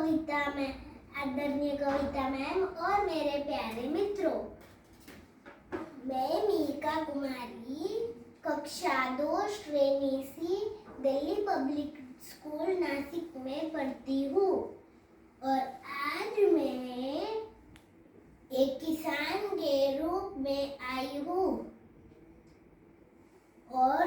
आदरणीय कविता मैम और मेरे प्यारे मित्रों, मैं मीका कुमारी कक्षा 2 श्रेणी सी दिल्ली पब्लिक स्कूल नासिक में पढ़ती हूँ और आज मैं एक किसान के रूप में आई हूँ और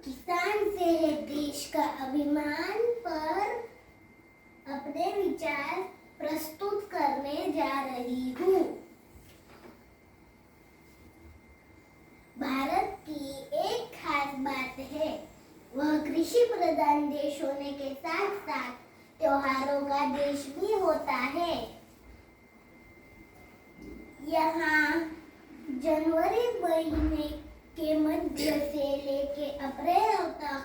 किसान से है देश का अभिमान पर अपने विचार प्रस्तुत करने जा रही हूँ। भारत की एक खास बात है, वह कृषि प्रधान देश होने के साथ साथ त्योहारों का देश भी होता है। यहाँ जनवरी महीने के मध्य से लेके अप्रैल तक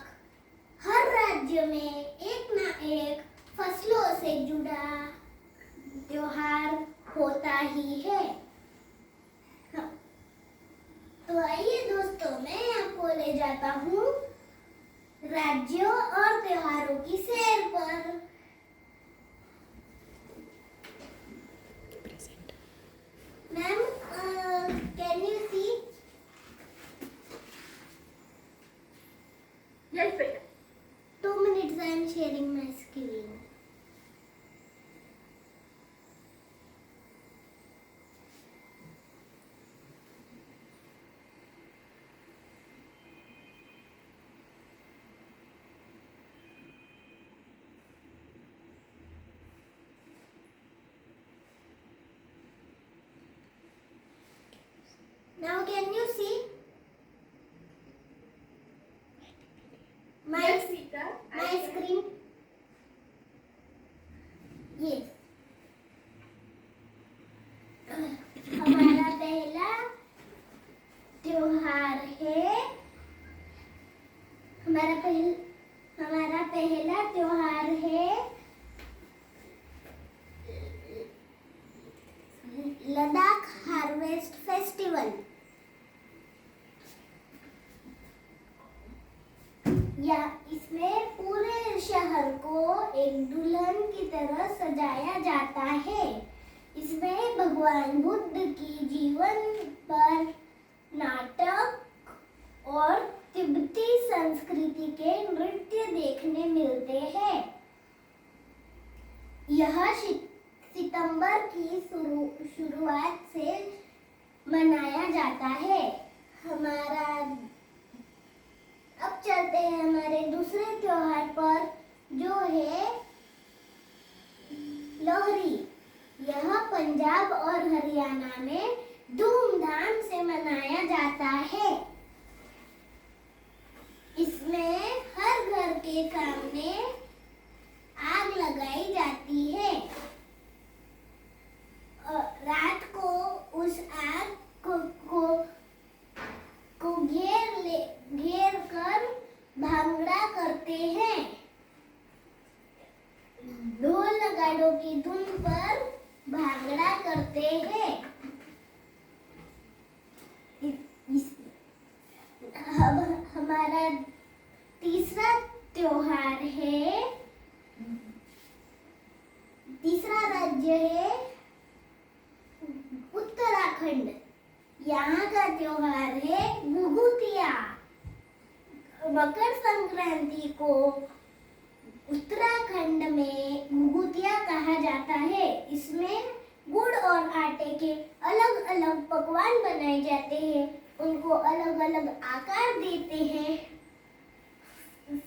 हर राज्य में एक ना एक फसलों से जुड़ा त्योहार होता ही है। तो आइए दोस्तों, मैं आपको ले जाता हूँ राज्यों और त्योहारों की सैर पर। Ma'am, can you see? Yes, beta. 2 minutes I am sharing my screen. Now can you see my Yes, beta. my screen? Yes. हमारा पहला त्योहार है हमारा पहला त्योहार है लद्दाख हार्वेस्ट फेस्टिवल। या इसमें पूरे शहर को एक दुल्हन की तरह सजाया जाता है। इसमें भगवान बुद्ध की जीवन पर नाटक और तिब्बती संस्कृति के नृत्य देखने मिलते हैं। यह सितंबर की शुरुआत से मनाया जाता है। अब चलते हैं हमारे दूसरे त्योहार पर, जो है लोहरी। यह पंजाब और हरियाणा में धूमधाम से मनाया जाता है। इसमें हर घर के सामने आग लगाई जाती है और रात को उस आग को घेर कर भांगड़ा करते हैं। ढोल नगाड़ों की धुन पर भांगड़ा करते हैं। हमारा तीसरा राज्य है उत्तराखंड। यहाँ का त्योहार है घुघुतिया। मकर संक्रांति को उत्तराखंड में घुघुतिया कहा जाता है। इसमें गुड़ और आटे के अलग अलग पकवान बनाए जाते हैं, उनको अलग अलग आकार देते हैं।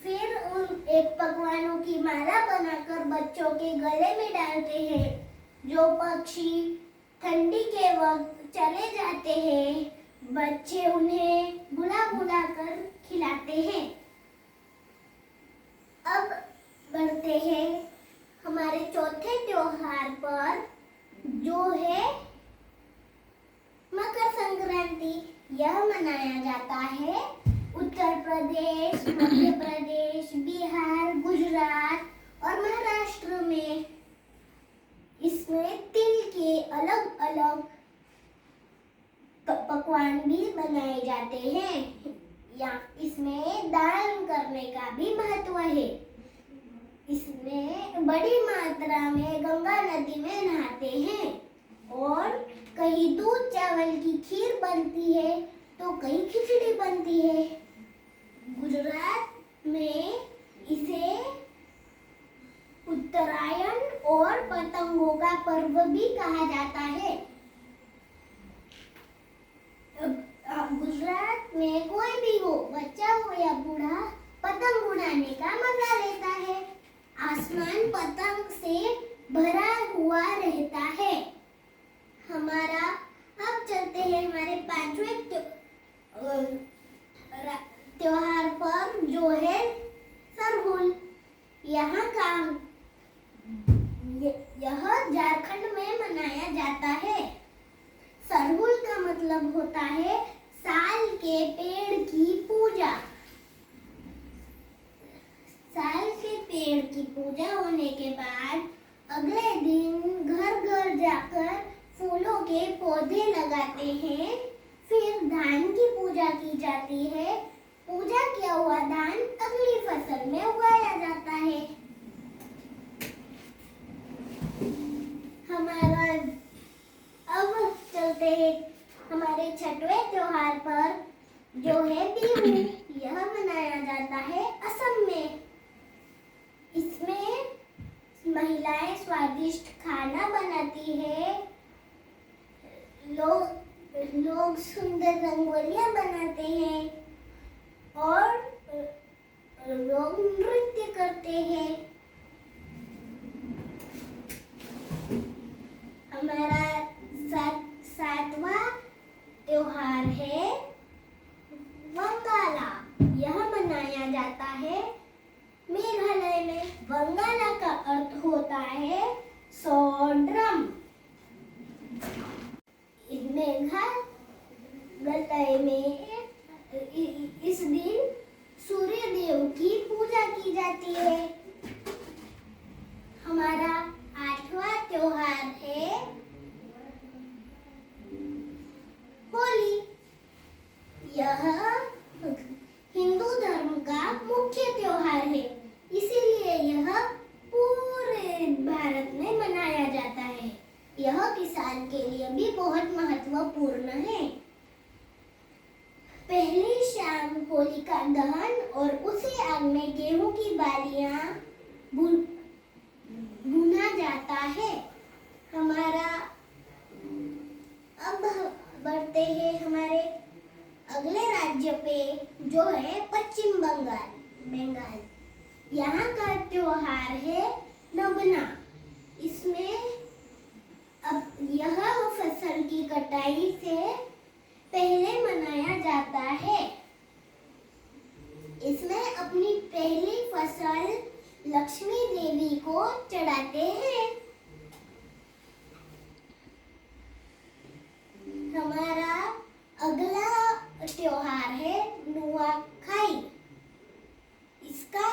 फिर उन एक पकवानों की माला बनाकर बच्चों के गले में डालते हैं। जो पक्षी ठंडी के वक्त चले जाते हैं, बच्चे उन्हें बुला बुला कर खिलाते हैं। अब बढ़ते हैं हमारे चौथे त्योहार पर, जो है मकर संक्रांति। यह मनाया जाता है उत्तर प्रदेश, मध्य प्रदेश, बिहार, गुजरात और महाराष्ट्र में। इसमें तिल के अलग अलग पकवान भी बनाए जाते हैं। या इसमें दान करने का भी महत्व है। इसमें बड़ी मात्रा में गंगा नदी में नहाते हैं और कहीं दूध चावल की खीर बनती है तो कहीं खिचड़ी बनती है। गुजरात में इसे उत्तरायण और पतंगों का पर्व भी कहा जाता है। गुजरात में कोई भी हो, बच्चा हो या बूढ़ा, पतंग उड़ाने का मजा लेता है। आसमान पतंग से भरा हुआ रहता है। हमारा अब चलते हैं हमारे पांचवें त्योहार पर, जो है सरहुल। यहाँ का यह झारखंड में मनाया जाता है। सरहुल का मतलब होता है साल के पेड़ की पूजा। साल के पेड़ की पूजा होने के बाद अगले दिन घर घर जाकर फूलों के पौधे लगाते हैं। फिर धान की पूजा की जाती है। पूजा किया हुआ धान अगली फसल में उगाया जाता है। हमारा अब चलते हैं हमारे छठवें त्योहार पर, जो है बिहू। यह मनाया जाता है असम में। इसमें महिलाएं स्वादिष्ट खाना बनाती है। लोग सुंदर रंगोलियां बनाते हैं और लोग नृत्य करते हैं। हमारा सातवां त्योहार है वंगाला। यह मनाया जाता है मेघालय में। वंगाला का अर्थ होता है 100 ड्रम। मेघालय में इस दिन सूर्य देव की पूजा की जाती है। हमारा 8वां त्योहार है होली। यह हिंदू धर्म का मुख्य त्योहार है, इसीलिए यह पूरे भारत में मनाया जाता है। यह किसान के लिए भी बहुत महत्वपूर्ण है। पहली शाम होलिका दहन और उसी आग में गेहूं की बालियां भुना जाता है। हमारा अब बढ़ते हैं हमारे अगले राज्य पे, जो है पश्चिम बंगाल। यहाँ का त्योहार है नगना। इसमें अब यह फसल की कटाई से पहले मनाया जाता है। इसमें अपनी पहली फसल लक्ष्मी देवी को चढ़ाते हैं। हमारा अगला त्योहार है नुआखाई। इसका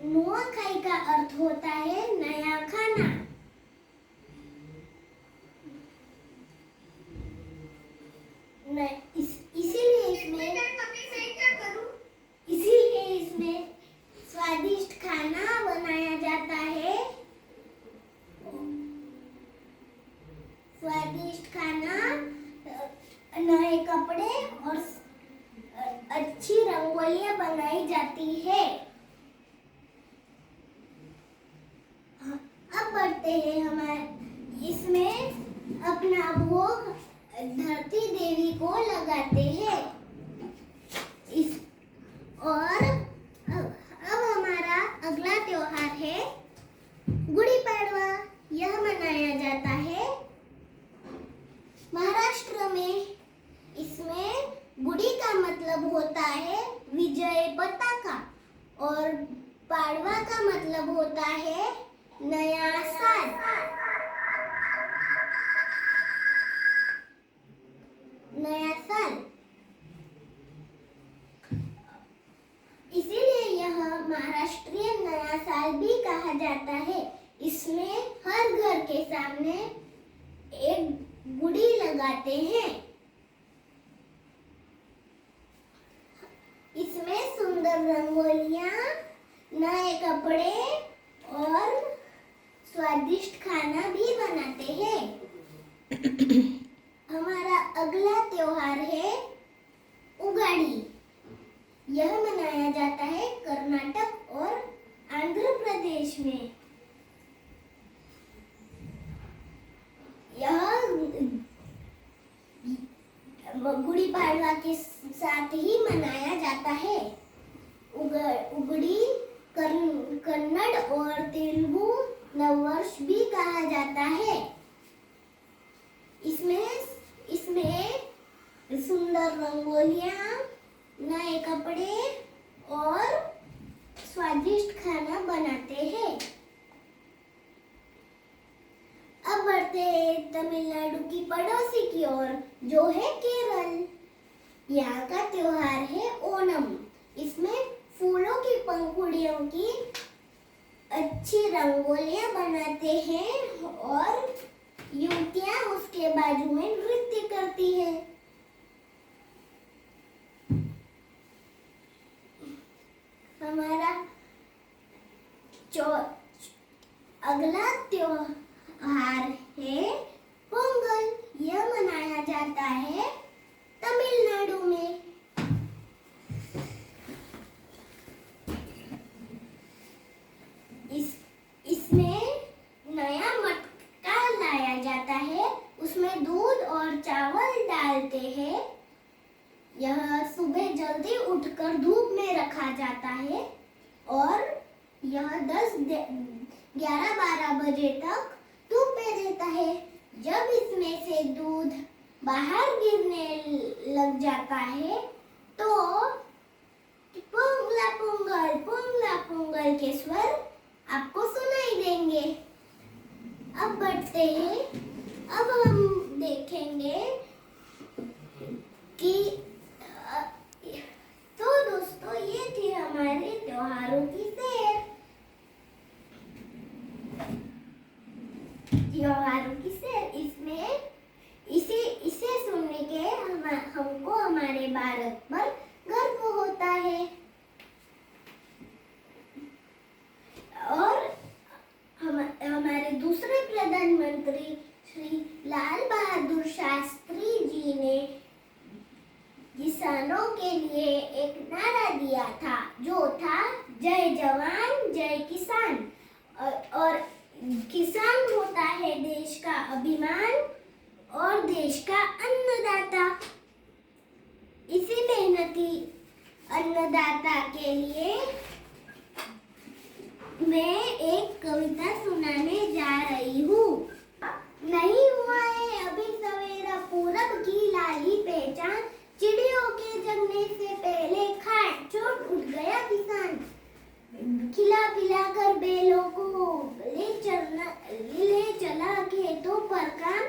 नुआखाई का अर्थ होता है नया खाना। इसीलिए इसमें स्वादिष्ट खाना बनाया जाता है। स्वादिष्ट खाना, नए कपड़े और अच्छी रंगोलियां बनाई जाती है। अब बढ़ते हैं हमारे इसमें अपना भोग धरती देवी को लगाते हैं। और अब हमारा अगला त्योहार है गुड़ी पड़वा। यह मनाया जाता है महाराष्ट्र में। इसमें गुड़ी का मतलब होता है विजय पताका और पाड़वा का मतलब होता है नया साल। इसीलिए यह महाराष्ट्रीय नया साल भी कहा जाता है। इसमें हर घर के सामने एक गुड़ी लगाते हैं। इसमें सुंदर रंगोलियां नए कपड़े और स्वादिष्ट खाना भी बनाते हैं। हमारा अगला त्योहार है उगाड़ी। यह मनाया जाता है कर्नाटक और आंध्र प्रदेश में। यह गुड़ी पाड़वा के साथ ही मनाया जाता है। उगड़ी कन्नड़ और तेलुगु नववर्ष भी कहा जाता है। इसमें सुंदर रंगोलियां, नए कपड़े और स्वादिष्ट खाना बनाते हैं। अब बढ़ते हैं तमिलनाडु की पड़ोसी की ओर, जो है केरल। यहाँ का त्योहार है ओणम। इसमें फूलों की पंखुड़ियों की अच्छी रंगोलियां बनाते हैं और युवतियां उसके बाजू में नृत्य करती है। हमारा अगला त्योहार है पोंगल। यह मनाया जाता है तमिलनाडु में। इसमें नया मटका लाया जाता है, उसमें दूध और चावल डालते हैं। यह सुबह जल्दी उठकर धूप में रखा जाता है और यह 11-12 बजे तक धूप में रहता है। जब इसमें से दूध बाहर गिरने लग जाता है तो पोंगला पोंगल के स्वर आपको सुनाई देंगे। अब बढ़ते हैं। अब हम देखेंगे कि तो दोस्तों, ये थी हमारे त्योहारों की सैर। इसमें इसे सुनने के हमको हमारे भारत पर गर्व होता है। और हमारे दूसरे प्रधानमंत्री श्री लाल बहादुर शास्त्री जी ने किसानों के लिए एक नारा दिया था, जो था जय जवान जय किसान। और किसान होता है देश का अभिमान और देश का अन्नदाता। इसी मेहनती अन्नदाता के लिए मैं एक कविता सुनाने जा रही हूँ। नहीं हुआ है अभी सवेरा, पूरब की लाली पहचान, चिड़ियों के जगने से पहले खाट छोड़ उठ गया किसान। खिला पिला कर बैलों को ले चला खेतों पर काम।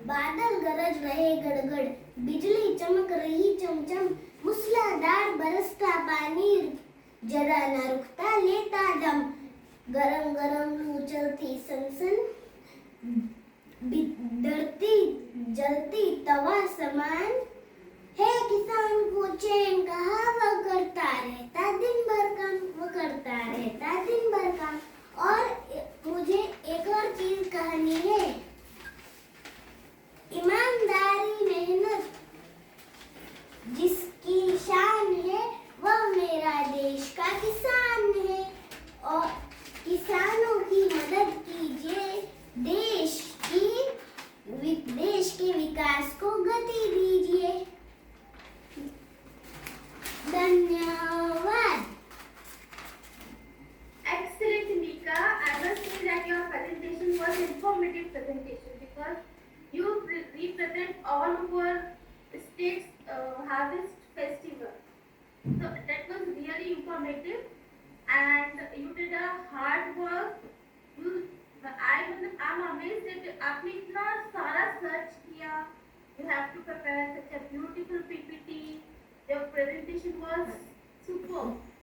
बादल गरज रहे गड़गड़, बिजली चमक रही चमचम, मूसलाधार बरसता पानी, जरा न रुकता लेता दम। गरम गरम लू चलती सनसन, बिदरती जलती तवा समान है। किसान को चैन कहा, वह करता रहता दिन भर काम, और मुझे एक और चीज कहनी है। ईमानदारी मेहनत जिसकी शान है, वह मेरा देश का किसान है। और किसानों की मदद कीजिए, देश के विकास को गति दीजिए। धन्यवाद। Excellent, Mika. I must say that your presentation was informative presentation because you represent all our state's harvest festival. So that was really informative, and you did a hard work. I'm amazed that आपने इतना सारा search किया. You have to prepare such a beautiful PPT. Your presentation was superb.